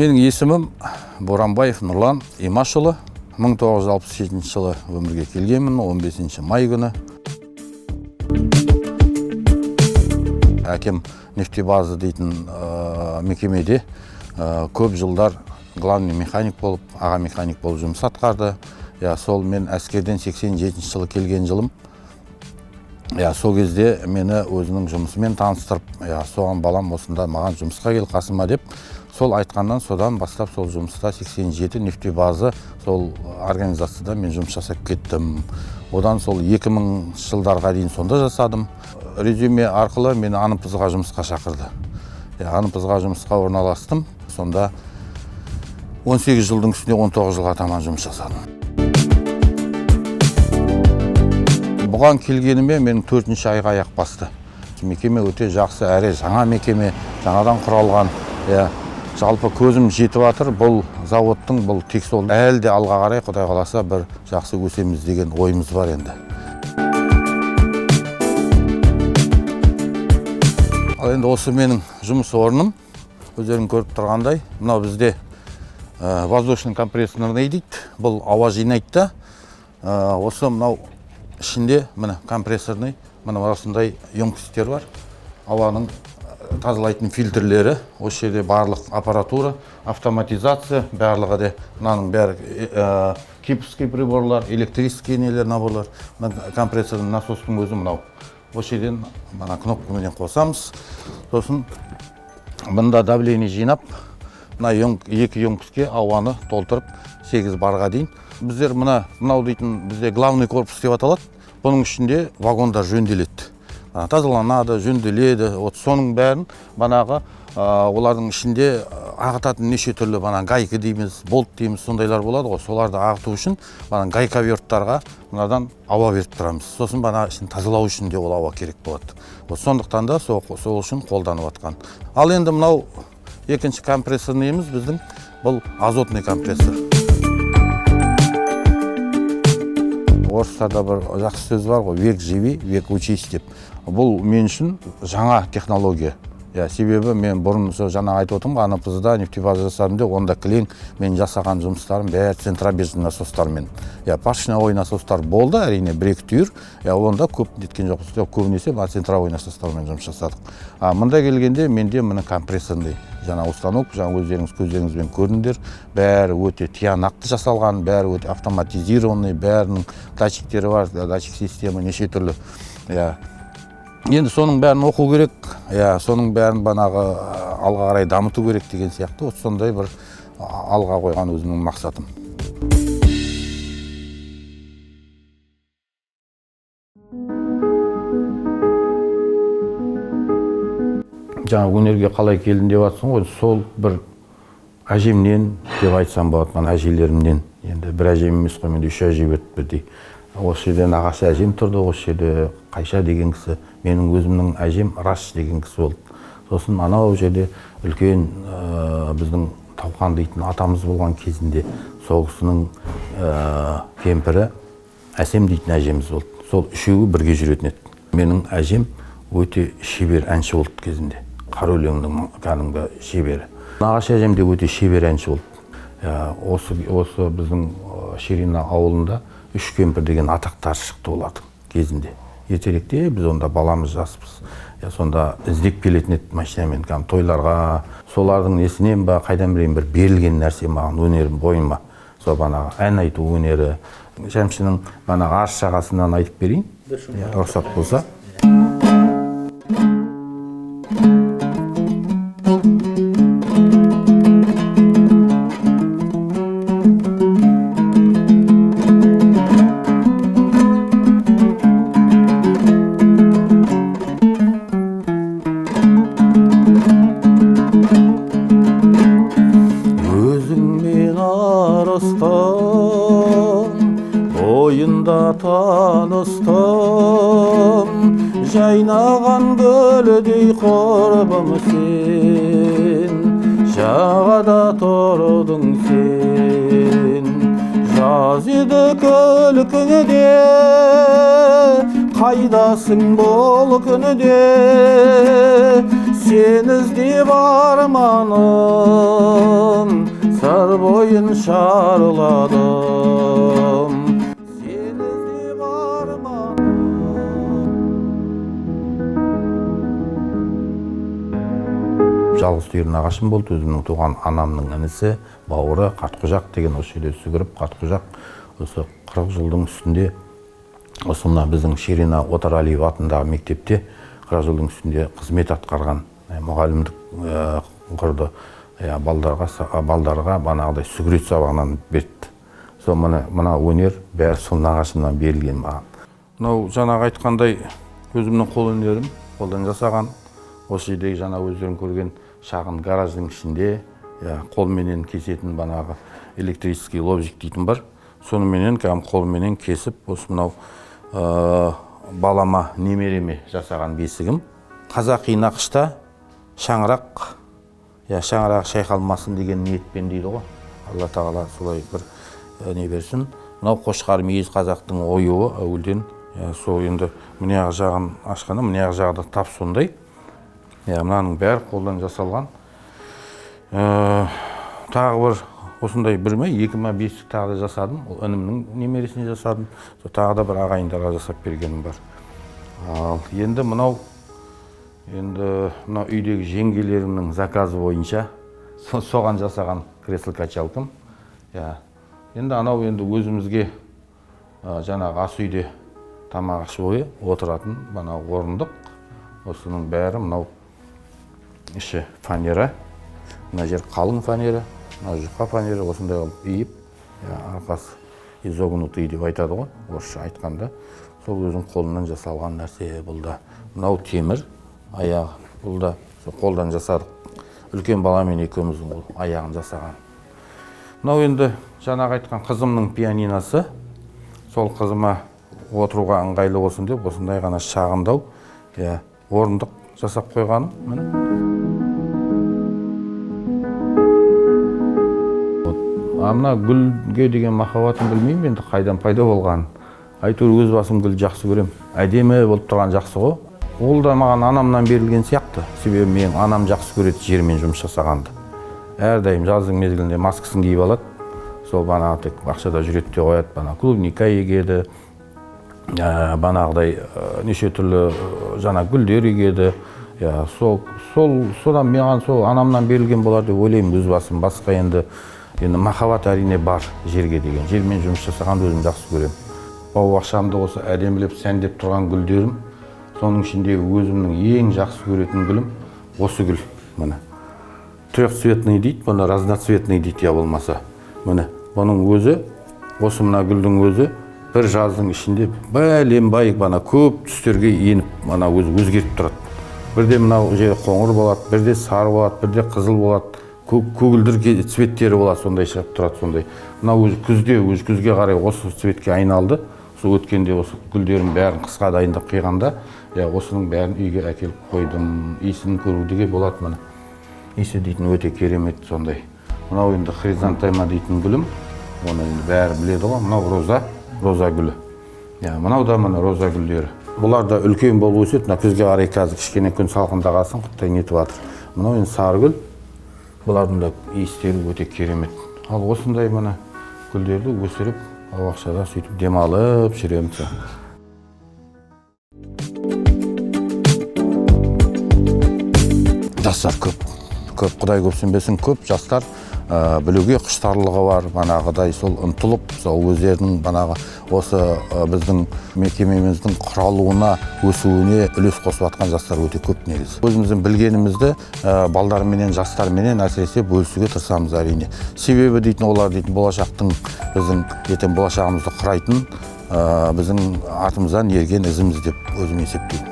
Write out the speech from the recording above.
Менің есімім Боранбаев Нұрлан Имашұлы. 1967 жылы өмірге келгенмін, 15 май күні. Әкем нефтебаза дейтін мекемеде көп жылдар главный механик болып, аға механик болып жұмыс атқарды. Сол мен әскерден 87 жылы келген жылым. Сол кезде мені өзінің жұмысымен таныстырып, соған балам осында маған жұмысқа кел қасыма деп, сол айтқаннан содан бастап сол жұмыста 87 нефтебаза сол организацияда мен жұмыс жасап кеттім. Одан сол 2000 жылдарға дейін сонда жасадым. Резюме арқылы мені Анымпызға жұмысқа шақырды. Анымпызға жұмысқа орналастым. Сонда 18 жылдың үстіне 19 жылға таман жұмыс жасадым. Бұған келгеніме менің 4-ші айға аяқ басты. Мекеме өте жақсы, әрі жаңа мекеме, жаңадан құралған. Жалпы көзім жетіп жатыр, бұл заводтың, бұл тексол әлі де алға қарай, Құдай қаласа бір жақсы өсеміз деген ойымыз бар енді. Ал енді осы менің жұмыс орным, өздерің көріп тұрғандай, мынау бізде воздушный компрессорный дейді, бұл ауа жинайды. Осы мынау ішінде міне компрессорный, мына осындай емкістер бар. Ауаның тазалайтын фильтрлері, осы жерде барлық аппаратура, автоматизация, барлығы де мынаның бәрі кипский приборлар, электрический нелер наборлар, компрессорный насостың өзі мынау. Осы жерден мына кнопкамен қосамыз. Сосын мында давление жинап, мына екі емкістке ауаны толтырып 8 барға дейін. Біздер мынау дейтін бізде главный корпус деп аталады. Бұның ішінде вагондар жөнделеді. Тазаланады, жөнделеді. Соның бәрін олардың ішінде ағытатын неше түрлі гайка дейміз, болт дейміз, сондайлар болады ғой. Соларды ағыту үшін гайковерттарға мынадан ауа беріп тұрамыз. Сосын ішін тазалау үшін де ол ауа керек болады. Сондықтан да сол үшін қолданып жатқан. Ал енді мынау екінші компрессорныйымыз біздің бұл азотный компрессор. Орыстарда бір жақсы сөз бар ғой, век живи, век учись деп. Бұл мен үшін жаңа технология. Себебі мен бұрын жаңа айтып отырмын, Анымпызда нефтебаза жасадым деп, онда кілең мен жасаған жұмыстарым бәрі центробежный насостармен. Поршневой насостар болды, әрине бір-екі түйір. Онда көп неткен жоқ, көбінесе центровой насостармен жұмыс жасадық. Мында келгенде менде міне компрессорный жаңа установка, жаңа өздеріңіз көздеріңізбен көрдіңдер. Бәрі өте тиянақты жасалған, бәрі өте автоматизированный, бәрінің датчиктері бар, датчик система неше түрлі. Енді соның бәрін оқу керек, соның бәрін алға қарай дамыту керек деген сияқты, сондай бір алға қойған өзімнің мақсатым. Жаңа өнерге қалай келдім деп жатсың ғой, сол бір әжемнен деп айтсам болады, әжелерімнен. Енді бір әжем емес қой, менде 3 әже өтті. Осы жерден ағасы әжем тұрды, осы жерде Қайша деген кісі, менің өзімнің әжем Раш деген кісі болды. Сосын анау жерде үлкен біздің Тауқан дейтін атамыз болған кезінде сол кісінің кемпірі Әсем дейтін әжеміз болды. Сол үшеуі бірге жүретін еді. Менің әжем өте шебер әнші болды кезінде. Қара өлеңнің кәдімгі шебері. Нағашы әжем де өте шебер әнші болды. Осы біздің Ширина ауылында 3 кемпір деген атақтар шықты олардың кезінде. Ертеректе біз онда баламыз жаспыз. Сонда іздеп келетін еді машинамен, тойларға, солардың несінен ба, қайдан білейін бір берілген нәрсе маған өнерім бойыма. Сол ән айту өнері. Шәмшінің арыз шағасынан айтып берейін, рұқсат болса. Бойында таныстым, жайнаған гүлдей құрбым сен, жағада тұрдың сен. Жаз еді күлкіңде, қайдасың бұл күніде, сен іздеп арманым, сыр бойын шарладым. Сен іздеп арманым. Жалғыз түйір нағашым болды, өзімнің туған анамның інісі, бауыры Қартқожақ деген осы жерде сүгіріп, Қартқожақ осы 40 жылдың үстінде, осы мына біздің Шерина Отаралиева атындағы мектепте 40 жылдың үстінде қызмет атқарған, мұғалімдік құрды, балдарға банағыдай сүгірет сабағынан берді. Сол мына өнер бәрі сол нағашымнан берілген маған. Мынау жаңағы айтқандай өзімнің қол өнерім, қолдан жасаған. Осы жердегі жаңа өздерің көрген шағын гараждың ішінде қолменен кесетін банағы электрический лобзик дейтін бар. Соныменен қолменен кесіп, осы мынау балама, немереме жасаған бесігім. Қазақи нақышта шаңырақ, шаңырақ шайқалмасын деген ниетпен дейді ғой. Алла тағала солай бір не берсін. Мынау қошқар мейіз қазақтың оюы әуелден. Сол енді мынаяғы жағын ашқаны, мынаяғы жағы да тап сондай. Мынаның бәрі қолдан жасалған. Тағы бір осындай бір ме, екі ме бесік тағы да жасадым. Ол інімнің немересіне жасадым. Тағы да бір ағайындарға жасап бергенім бар. Ал енді мынау үйдегі жеңгелерімнің заказы бойынша соған жасаған кресло-качалкам. Енді анау енді өзімізге жаңағы ас үйде тамақ ішу бойы отыратын орындық. Осының бәрі мынау іші фанера. Мына жер қалың фанера, мына жұқа фанера, осындай алып үйіп, арқасы изогнутый деп айтады ғой, орысша айтқанда. Сол өзің қолынан жасалған нәрсе бұлда. Мынау темір аяғы, бұлда қолдан жасадық. Үлкен баламен екеуміздің аяғын жасаған. Мынау енді жаңағы айтқан қызымның пианинасы. Сол қызыма отыруға ыңғайлы болсын деп, осындай ғана шағындау, орындық жасап қойғаным. Мына гүлге деген махаббатым білмеймін енді қайдан пайда болған. Әйтеуір өз басым гүл жақсы көрем. Әдемі болып тұрған жақсы ғой. Ол да маған анамнан берілген сияқты. Себебі мен анам жақсы көреді жермен жұмыс жасағанды. Әрдайым жаздың мезгілінде маскасын киіп алады. Сол банағы тек бақшада жүреді де қояды. Бана клубника егеді. Банағыдай неше түрлі жаңа гүлдер егеді. Содан маған сол анамнан берілген болар деп ойлаймын өз басым. Басқа енді махаббат әрине бар жерге деген. Жермен жұмыс жасағанды өзім жақсы көремін. Бау-бақшамда осы әдемілеп, сәндеп тұрған гүлдерім. Соның ішінде өзімнің ең жақсы көретін гүлім осы гүл. Міне. Трехцветный дейді, бұны разноцветный дейді я болмаса. Міне, бұның өзі, осы мына гүлдің өзі бір жаздың ішінде бәлем-бай көп түстерге еніп, өзгеріп тұрады. Бірде мынау жер қоңыр болады, бірде сары болады, бірде қызыл болады. Көгілдір цветтері болады, сондай шығып тұрады сондай. Мынау күзге қарай осы цветке айналды. Сол өткенде осы гүлдерін бәрін қысқа дайындап қиғанда, осының бәрін үйге әкеліп қойдым. Иісін көруге болады мұны. Иісі дейтін өте керемет сондай. Мынау енді хризантема дейтін гүлім. Оны енді бәрі біледі ғой. Мынау роза гүлі. Мынау да мына роза гүлдері. Бұлар да үлкен болып өседі. Күзге қарай қазір кішкене күн салқындағасын құттай нетіп жатыр. Мынау енді сары гүл. Бұлардың да иістері өте керемет. Ал осындай мына гүлдерді өсіріп, бақшада сөйтіп демалып жүремін. Жастар көп, құдай көп сенбесін, көп жастар білуге құштарлығы бар, банағыдай сол ұмтылып, өздерінің банағы осы біздің мекемеміздің құралуына, өсуіне үлес қосып жатқан жастар өте көп негізі. Өзіміздің білгенімізді балдарменен, жастарменен әсіресе бөлісуге тырысамыз әрине. Себебі дейтін олар дейтін болашақтың біздің ертең болашағымызды құрайтын біздің артымыздан ерген ізіміз деп өзім есептеймін.